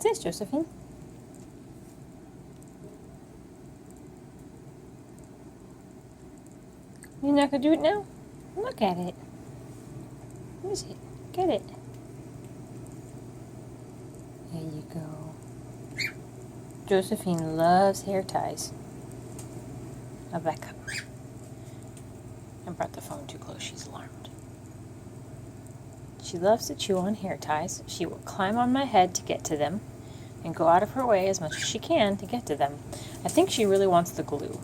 What's this, Josephine? You're not gonna do it now? Look at it. What is it? Get it. There you go. Josephine loves hair ties. I'll back up. I brought the phone too close. She's alarmed. She loves to chew on hair ties. She will climb on my head to get to them and go out of her way as much as she can to get to them. I think she really wants the glue.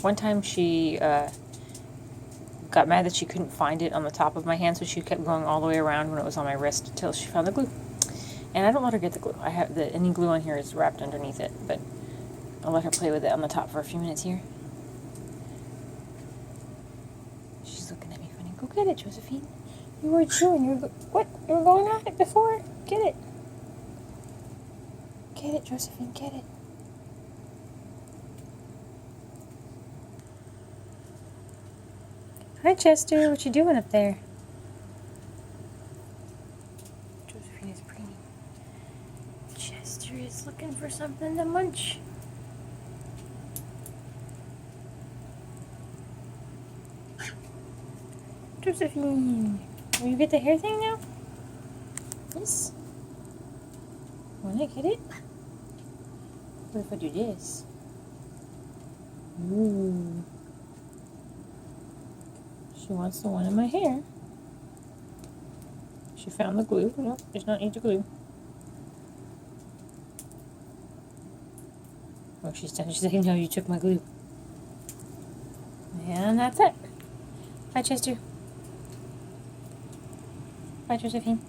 One time she got mad that she couldn't find it on the top of my hand, so she kept going all the way around when it was on my wrist until she found the glue. And I don't let her get the glue. I have any glue on here is wrapped underneath it, but I'll let her play with it on the top for a few minutes here. She's looking at me funny. Go get it, Josephine. You were chewing. What? You were going at it before? Get it. Get it, Josephine. Get it. Hi, Chester. What you doing up there? Josephine is preening. Chester is looking for something to munch. Josephine, will you get the hair thing now? Yes. Wanna get it? What if I do this? Ooh. She wants the one in my hair. She found the glue. No, does not need the glue. Oh, she's done. She's like, no, you took my glue. And that's it. Bye, Chester. Bye, Josephine.